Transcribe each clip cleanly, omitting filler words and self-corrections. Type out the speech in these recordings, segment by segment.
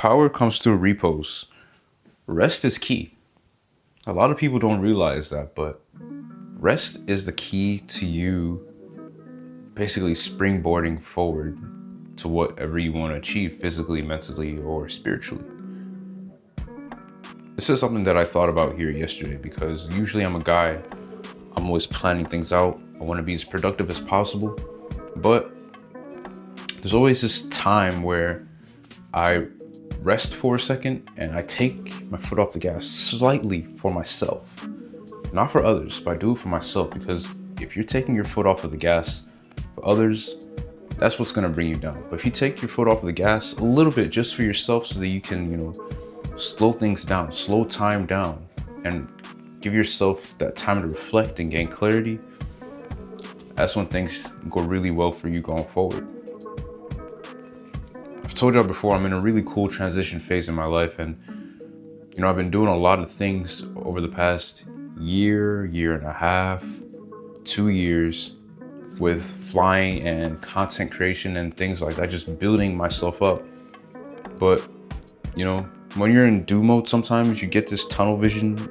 Power comes through repose. Rest is key. A lot of people don't realize that, but rest is the key to you basically springboarding forward to whatever you want to achieve physically, mentally, or spiritually. This is something that I thought about here yesterday because usually I'm always planning things out. I want to be as productive as possible, but there's always this time where I rest for a second and I take my foot off the gas slightly for myself. Not for others, but I do it for myself, because if you're taking your foot off of the gas for others, that's what's gonna bring you down. But if you take your foot off of the gas a little bit just for yourself so that you can, slow things down, slow time down, and give yourself that time to reflect and gain clarity, that's when things go really well for you going forward. I've told y'all before, I'm in a really cool transition phase in my life, and I've been doing a lot of things over the past year and a half, 2 years, with flying and content creation and things like that, just building myself up. But when you're in do mode, sometimes you get this tunnel vision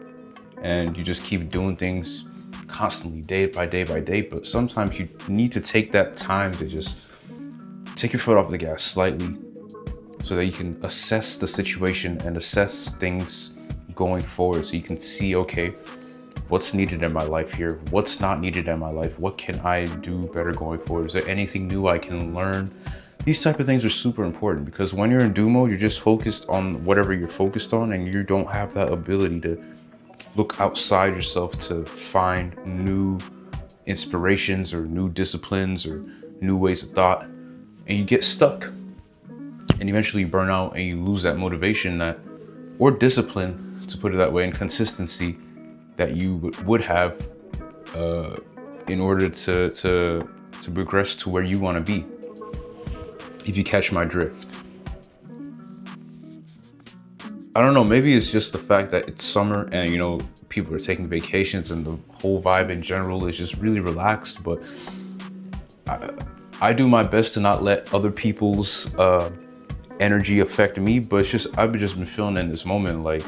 and you just keep doing things constantly, day by day by day. But sometimes you need to take that time to just take your foot off the gas slightly so that you can assess the situation and assess things going forward, so you can see, okay, what's needed in my life here, what's not needed in my life, what can I do better going forward, is there anything new I can learn? These type of things are super important, because when you're in do mode, you're just focused on whatever you're focused on, and you don't have that ability to look outside yourself to find new inspirations or new disciplines or new ways of thought, and you get stuck. And eventually you burn out and you lose that motivation or discipline, to put it that way, and consistency that you would have in order to progress to where you want to be, if you catch my drift. I don't know, maybe it's just the fact that it's summer and people are taking vacations and the whole vibe in general is just really relaxed, but I do my best to not let other people's energy affect me. But I've just been feeling in this moment like,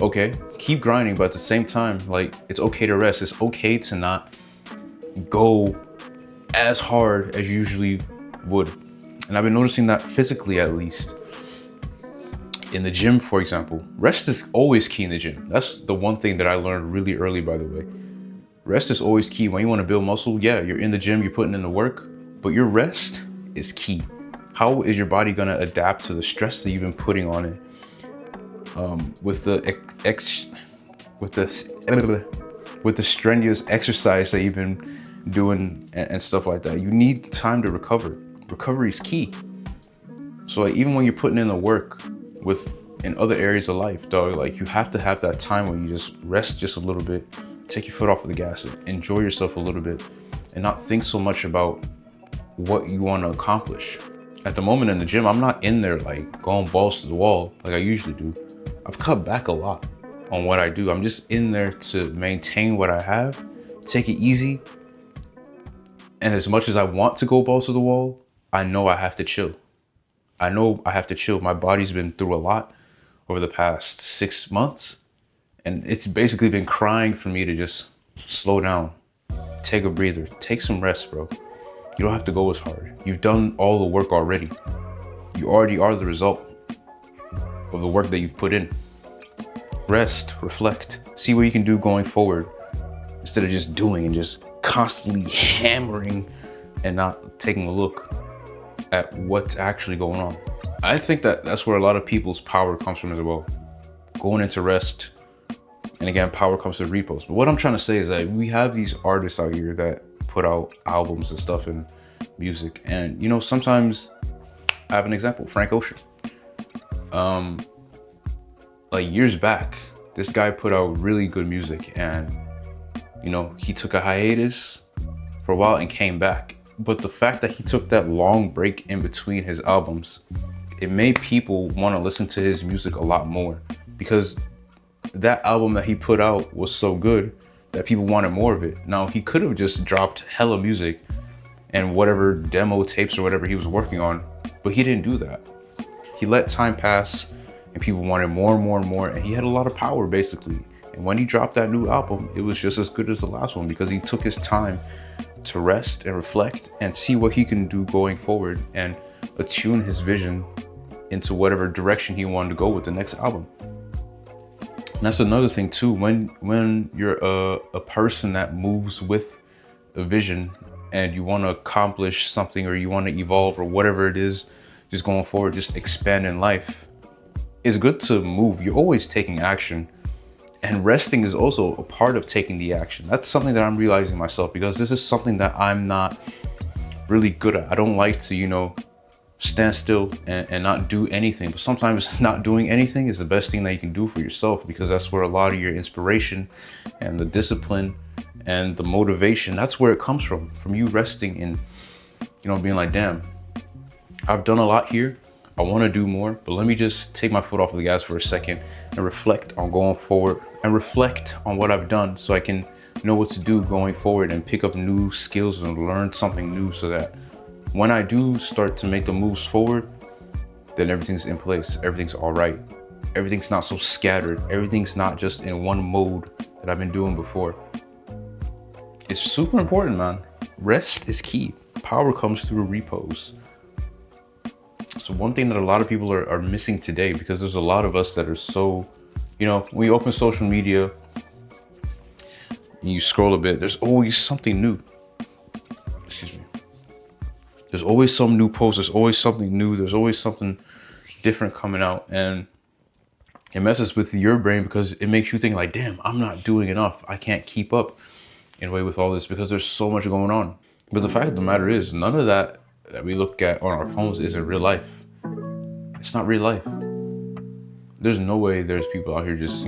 okay, keep grinding, but at the same time, like, it's okay to rest. It's okay to not go as hard as you usually would. And I've been noticing that physically, at least. In the gym, for example, rest is always key in the gym. That's the one thing that I learned really early, by the way. Rest is always key. When you want to build muscle, yeah, you're in the gym, you're putting in the work, but your rest is key. How is your body gonna adapt to the stress that you've been putting on it? With the strenuous exercise that you've been doing and stuff like that, you need time to recover. Recovery is key. So like, even when you're putting in the work in other areas of life, dog, like, you have to have that time where you just rest just a little bit, take your foot off of the gas, and enjoy yourself a little bit, and not think so much about what you want to accomplish. At the moment in the gym, I'm not in there like going balls to the wall like I usually do. I've cut back a lot on what I do. I'm just in there to maintain what I have, take it easy. And as much as I want to go balls to the wall, I know I have to chill. My body's been through a lot over the past 6 months, and it's basically been crying for me to just slow down, take a breather, take some rest, bro. You don't have to go as hard. You've done all the work already. You already are the result of the work that you've put in. Rest, reflect, see what you can do going forward, instead of just doing and just constantly hammering and not taking a look at what's actually going on. I think that's where a lot of people's power comes from as well. Going into rest, and again, power comes to repose. But what I'm trying to say is that we have these artists out here that put out albums and stuff and music, and sometimes I have an example, Frank Ocean. Like years back, this guy put out really good music, and he took a hiatus for a while and came back. But the fact that he took that long break in between his albums, it made people want to listen to his music a lot more, because that album that he put out was so good that people wanted more of it. Now, he could have just dropped hella music and whatever demo tapes or whatever he was working on, but he didn't do that. He let time pass and people wanted more and more and more, and he had a lot of power basically. And when he dropped that new album, it was just as good as the last one because he took his time to rest and reflect and see what he can do going forward and attune his vision into whatever direction he wanted to go with the next album. And that's another thing too, when you're a person that moves with a vision and you want to accomplish something or you want to evolve or whatever it is, just going forward, just expand in life, it's good to move. You're always taking action, and resting is also a part of taking the action. That's something that I'm realizing myself, because this is something that I'm not really good at. I don't like to, stand still and not do anything. But sometimes not doing anything is the best thing that you can do for yourself, because that's where a lot of your inspiration and the discipline and the motivation, that's where it comes from you resting and, being like, damn, I've done a lot here. I want to do more, but let me just take my foot off of the gas for a second and reflect on going forward and reflect on what I've done so I can know what to do going forward and pick up new skills and learn something new, so that when I do start to make the moves forward, then everything's in place. Everything's all right. Everything's not so scattered. Everything's not just in one mode that I've been doing before. It's super important, man. Rest is key. Power comes through repose. So one thing that a lot of people are missing today, because there's a lot of us that are so, we open social media, and you scroll a bit, there's always something new. Excuse me. There's always some new post, there's always something new, there's always something different coming out. And it messes with your brain because it makes you think like, damn, I'm not doing enough. I can't keep up in a way with all this because there's so much going on. But the fact of the matter is, none of that we look at on our phones isn't real life. It's not real life. There's no way there's people out here just,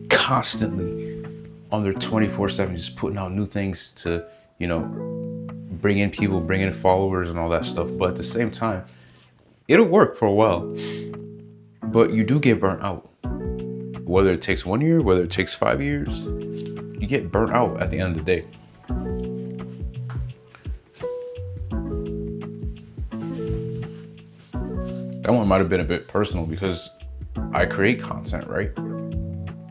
constantly on their 24/7, just putting out new things to, bring in people, bring in followers and all that stuff. But at the same time, it'll work for a while, but you do get burnt out. Whether it takes 1 year, whether it takes 5 years, you get burnt out at the end of the day. That one might have been a bit personal because I create content, right?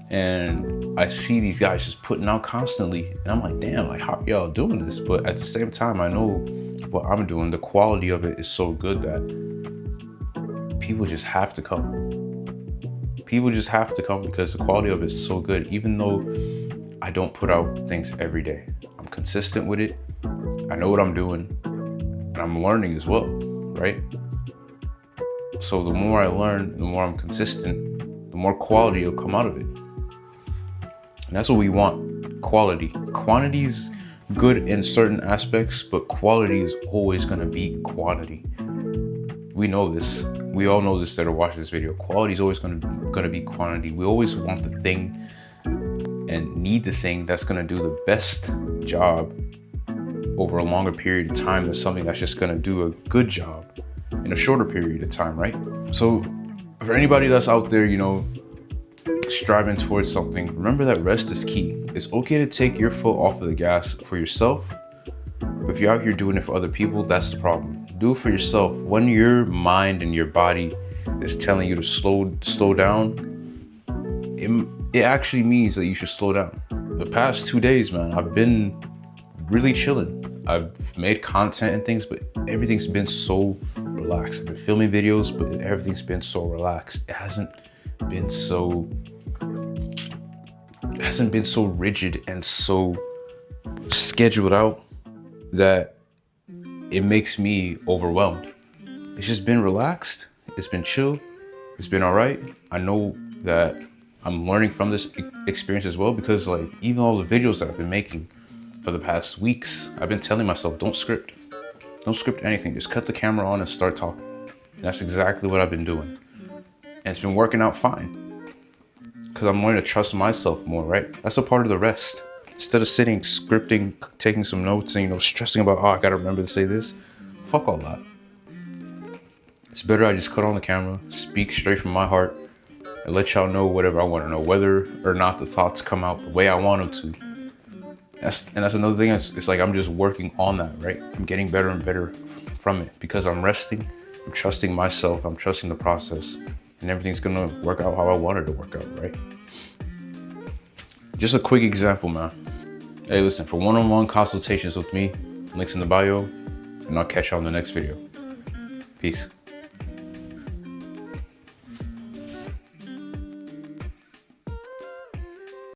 And I see these guys just putting out constantly, and I'm like, damn, like, how are y'all doing this? But at the same time, I know what I'm doing, the quality of it is so good that people just have to come. People just have to come because the quality of it is so good, even though I don't put out things every day. I'm consistent with it. I know what I'm doing, and I'm learning as well, right? So the more I learn, the more I'm consistent, the more quality will come out of it. And that's what we want, quality. Quantity's good in certain aspects, but quality is always gonna be quantity. We know this. We all know this that are watching this video. Quality is always gonna be quantity. We always want the thing and need the thing that's gonna do the best job over a longer period of time than something that's just gonna do a good job in a shorter period of time, right? So for anybody that's out there, striving towards something, remember that rest is key. It's okay to take your foot off of the gas for yourself, but if you're out here doing it for other people, that's the problem. Do it for yourself. When your mind and your body is telling you to slow down, it actually means that you should slow down. The past 2 days, man, I've been really chilling. I've made content and things, but everything's been so relaxed. I've been filming videos, but everything's been so relaxed. It hasn't been so rigid and so scheduled out that it makes me overwhelmed. It's just been relaxed. It's been chill. It's been all right. I know that I'm learning from this experience as well, because like even all the videos that I've been making for the past weeks, I've been telling myself, don't script anything. Just cut the camera on and start talking. And that's exactly what I've been doing. And it's been working out fine because I'm learning to trust myself more, right? That's a part of the rest. Instead of sitting, scripting, taking some notes and, stressing about, I gotta remember to say this. Fuck all that. It's better I just cut on the camera, speak straight from my heart, and let y'all know whatever I want to know, whether or not the thoughts come out the way I want them to. That's another thing. It's like I'm just working on that, right? I'm getting better and better from it because I'm resting. I'm trusting myself. I'm trusting the process. and everything's gonna work out how I want it to work out, right? Just a quick example, man. Hey, listen, for one-on-one consultations with me, links in the bio, and I'll catch you on the next video. Peace.